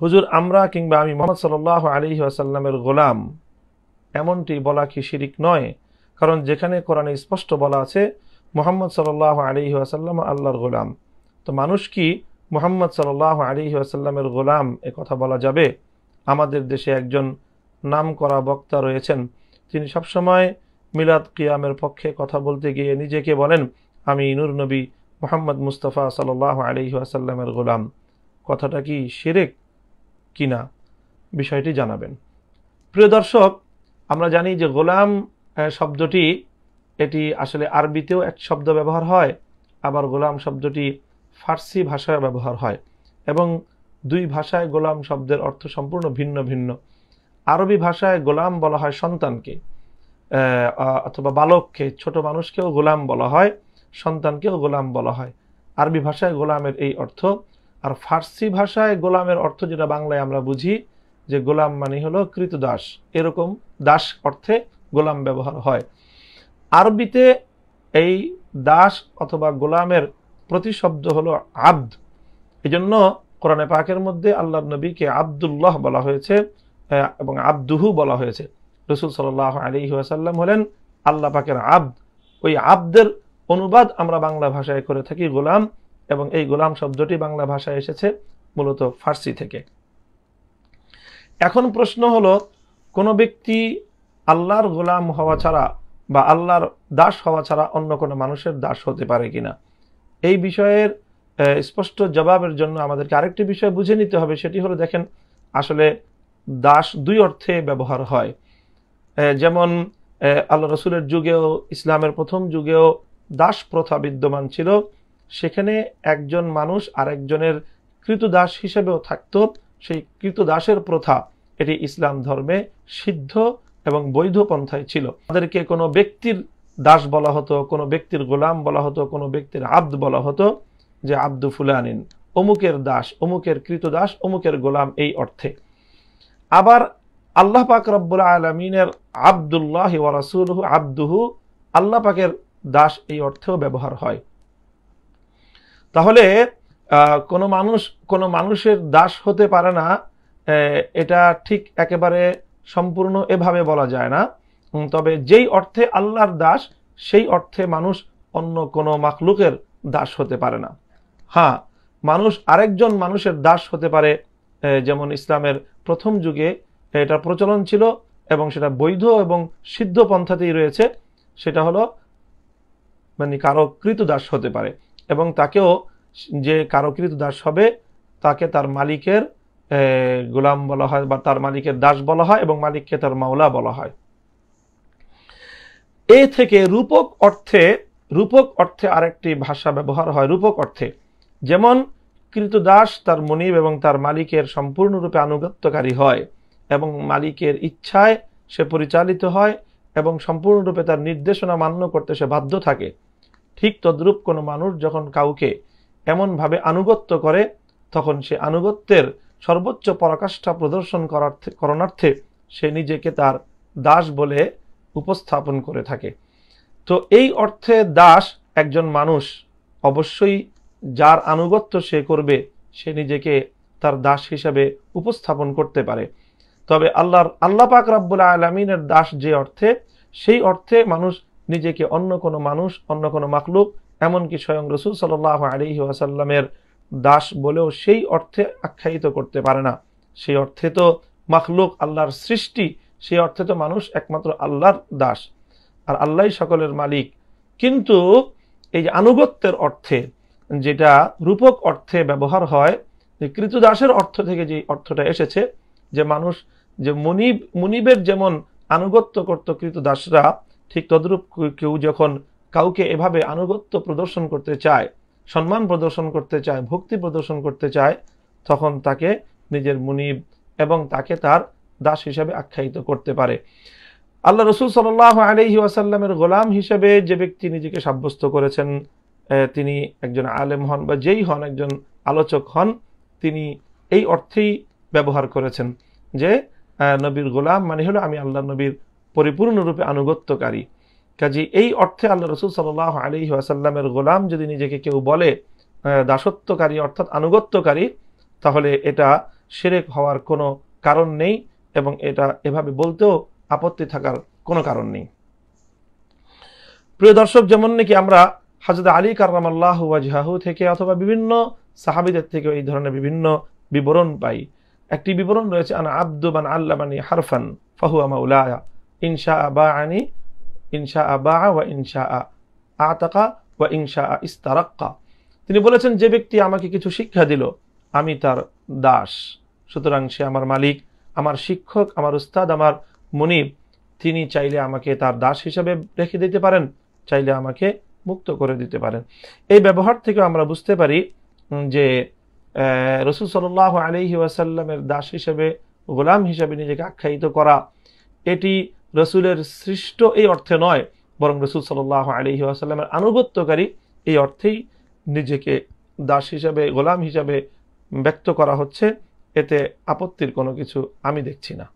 হুজুর আমরা কিংবা আমি মুহাম্মদ সাল্লাল্লাহু আলাইহি ওয়াসাল্লামের গোলাম, এমনটি বলা কি শিরিক নয়? কারণ যেখানে কোরআনে স্পষ্ট বলা আছে মুহাম্মদ সাল্লাল্লাহু আলাইহি ওয়াসাল্লাম আল্লাহর গোলাম, তো মানুষ কি মুহাম্মদ সাল্লাল্লাহু আলাইহি ওয়াসাল্লামের গোলাম এ কথা বলা যাবে? আমাদের দেশে একজন নামকরা বক্তা রয়েছেন, তিনি সবসময় মিলাদ কিয়ামের পক্ষে কথা বলতে গিয়ে নিজেকে বলেন আমি নূর নবী মুহাম্মদ মুস্তাফা সাল্লাল্লাহু আলাইহি ওয়াসাল্লামের গোলাম। কথাটা কি শিরক কিনা বিষয়টি জানাবেন। প্রিয় দর্শক, আমরা জানি যে গোলাম শব্দটি এটি আসলে আরবিতেও এক শব্দ ব্যবহার হয়, আবার গোলাম শব্দটি ফার্সি ভাষায় ব্যবহার হয়, এবং দুই ভাষায় গোলাম শব্দের অর্থ সম্পূর্ণ ভিন্ন ভিন্ন। আরবি ভাষায় গোলাম বলা হয় সন্তানকে, অথবা বালককে, ছোট মানুষকেও গোলাম বলা হয়, সন্তানকেও গোলাম বলা হয়। আরবি ভাষায় গোলামের এই অর্থ। আর ফার্সি ভাষায় গোলামের অর্থ যেটা বাংলায় আমরা বুঝি যে গোলাম মানে হলো কৃতদাস, এরকম দাস অর্থে গোলাম ব্যবহার হয়। আরবিতে এই দাস অথবা গোলামের প্রতিশব্দ হলো আব্দ। এই জন্য কোরআনে পাকের মধ্যে আল্লাহর নবীকে আব্দুল্লাহ বলা হয়েছে এবং আব্দুহু বলা হয়েছে। রাসূল সাল্লাল্লাহু আলাইহি ওয়াসাল্লাম হলেন আল্লাহ পাকের আব্দ। ওই আব্দের অনুবাদ আমরা বাংলা ভাষায় করে থাকি গোলাম, এবং এই গোলাম শব্দটি বাংলা ভাষায় এসেছে মূলত ফার্সি থেকে। এখন প্রশ্ন হলো, কোনো ব্যক্তি আল্লাহর গোলাম হওয়া ছাড়া বা আল্লাহর দাস হওয়া ছাড়া অন্য কোনো মানুষের দাস হতে পারে কিনা? এই বিষয়ের স্পষ্ট জবাবের জন্য আমাদেরকে আরেকটি বিষয় বুঝে নিতে হবে। সেটি হলো, দেখেন আসলে দাস দুই অর্থে ব্যবহার হয়। যেমন আল্লাহ রসুলের যুগেও, ইসলামের প্রথম যুগেও দাস প্রথা বিদ্যমান ছিল। সেখানে একজন মানুষ আরেকজনের কৃতদাস হিসেবেও থাকতো। সেই কৃতদাসের প্রথা এটি ইসলাম ধর্মে সিদ্ধ এবং বৈধ পন্থায় ছিল। তাদেরকে কোনো ব্যক্তির দাস বলা হতো, কোনো ব্যক্তির গোলাম বলা হতো, কোনো ব্যক্তির আব্দ বলা হতো, যে আব্দু ফুলানিন, অমুকের দাস, অমুকের কৃতদাস, অমুকের গোলাম, এই অর্থে। আবার আল্লাহ পাক রব্বুল আলামিনের আব্দুল্লাহ ওয়া রাসূলুহু আব্দুহু, আল্লাহ পাকের দাস এই অর্থেও ব্যবহার হয়। তাহলে কোনো মানুষের দাস হতে পারে না, এটা ঠিক একেবারে সম্পূর্ণ এভাবে বলা যায় না। তবে যেই অর্থে আল্লাহর দাস, সেই অর্থে মানুষ অন্য কোনো মাখলুকের দাস হতে পারে না। হ্যাঁ, মানুষ আরেকজন মানুষের দাস হতে পারে। যেমন ইসলামের প্রথম যুগে এটা প্রচলন ছিল এবং সেটা বৈধ এবং সিদ্ধ পন্থাতেই রয়েছে। সেটা হলো মানে কারো কৃতদাস হতে পারে, এবং তাকেও, যে কারো কৃতদাস হবে তাকে তার মালিকের গোলাম বলা হয় বা তার মালিকের দাস বলা হয়, এবং মালিককে তার মাওলা বলা হয়। এ থেকে রূপক অর্থে আরেকটি ভাষা ব্যবহার হয়। রূপক অর্থে যেমন কৃতদাস তার মনিব এবং তার মালিকের সম্পূর্ণরূপে আনুগত্যকারী হয় এবং মালিকের ইচ্ছায় সে পরিচালিত হয় এবং সম্পূর্ণরূপে তার নির্দেশনা মান্য করতে সে বাধ্য থাকে। ঠিক তদ্রূপ কোনো মানুষ যখন কাউকে এমনভাবে আনুগত্য করে, তখন সে আনুগত্যের সর্বোচ্চ পরাকাষ্ঠা প্রদর্শন করণার্থে সে নিজেকে তার দাস বলে উপস্থাপন করে থাকে। তো এই অর্থে দাস একজন মানুষ অবশ্যই যার আনুগত্য সে করবে, সে নিজেকে তার দাস হিসাবে উপস্থাপন করতে পারে। তবে আল্লাহ পাক রব্বুল আলামিনের দাস যে অর্থে, সেই অর্থে মানুষ নিজেকে অন্য কোনো মানুষ, অন্য কোনো মাখলুক, এমনকি স্বয়ং রাসূল সাল্লাল্লাহু আলাইহি ওয়াসাল্লামের দাস বলেও সেই অর্থে আখ্যায়িত করতে পারে না। সেই অর্থে তো মাখলুক আল্লাহর সৃষ্টি, সেই অর্থে তো মানুষ একমাত্র আল্লাহর দাস, আর আল্লাহই সকলের মালিক। কিন্তু এই যে আনুগত্যের অর্থে, যেটা রূপক অর্থে ব্যবহার হয়, যে কৃতদাসের অর্থ থেকে যে অর্থটা এসেছে, যে মানুষ, যে মুনিবের যেমন আনুগত্য করত কৃতদাসরা, ঠিক তদ্রূপ কেউ যখন কাউকে এভাবে আনুগত্য প্রদর্শন করতে চায়, সম্মান প্রদর্শন করতে চায়, ভক্তি প্রদর্শন করতে চায়, তখন তাকে নিজের মুনিব এবং তাকে তার দাস হিসাবে আখ্যায়িত করতে পারে। আল্লাহ রসুল সাল্লাল্লাহু আলাইহি ওয়াসাল্লামের গোলাম হিসেবে যে ব্যক্তি নিজেকে সাব্যস্ত করেছেন, তিনি একজন আলেম হন বা যেই হন, একজন আলোচক হন, তিনি এই অর্থেই ব্যবহার করেছেন যে নবীর গোলাম মানে হলো আমি আল্লাহ নবীর পরিপূর্ণরূপে আনুগত্যকারী। কাজে এই অর্থে আল্লাহ রসুল সাল্লাল্লাহু আলাইহি ওয়াসাল্লামের গোলাম যদি নিজেকে কেউ বলে, দাসত্বকারী অর্থাৎ আনুগত্যকারী, তাহলে এটা শিরক হওয়ার কোনো কারণ নেই এবং এটা এভাবে বলতেও আপত্তি থাকার কোনো কারণ নেই। প্রিয় দর্শক, যেমন নাকি আমরা হযরত আলী কাররামাল্লাহু ওয়াজহাহু থেকে অথবা বিভিন্ন সাহাবীদের থেকে এই ধরনের বিভিন্ন বিবরণ পাই। একটি বিবরণ রয়েছে, আনা আব্দু মান আল্লামানি হারফান ফাহুয়া মাওলায়া ইনশাআ বাআনি ইনশাআ বাআ ওয়া ইনশাআ আতাকা ওয়া ইনশাআ ইস্তারাক্কা। তিনি বলেছেন, যে ব্যক্তি আমাকে কিছু শিক্ষা দিল আমি তার দাস, সুতরাং সে আমার মালিক, আমার শিক্ষক, আমার উস্তাদ, আমার মুনিব। তিনি চাইলে আমাকে তার দাস হিসেবে রেখে দিতে পারেন, চাইলে আমাকে মুক্ত করে দিতে পারেন। এই ব্যবহার থেকে আমরা বুঝতে পারি যে রাসূল সাল্লাল্লাহু আলাইহি ওয়াসাল্লামের দাস হিসেবে, গোলাম হিসেবে নিজেকে আখ্যায়িত করা এটি রাসূলের সৃষ্ট এই অর্থে নয়, বরং রাসূল সাল্লাল্লাহু আলাইহি ওয়াসাল্লামের আনুগত্যকারী এই অর্থেই নিজেকে দাস হিসেবে, গোলাম হিসেবে ব্যক্ত করা হচ্ছে। এতে আপত্তির কোনো কিছু আমি দেখছি না।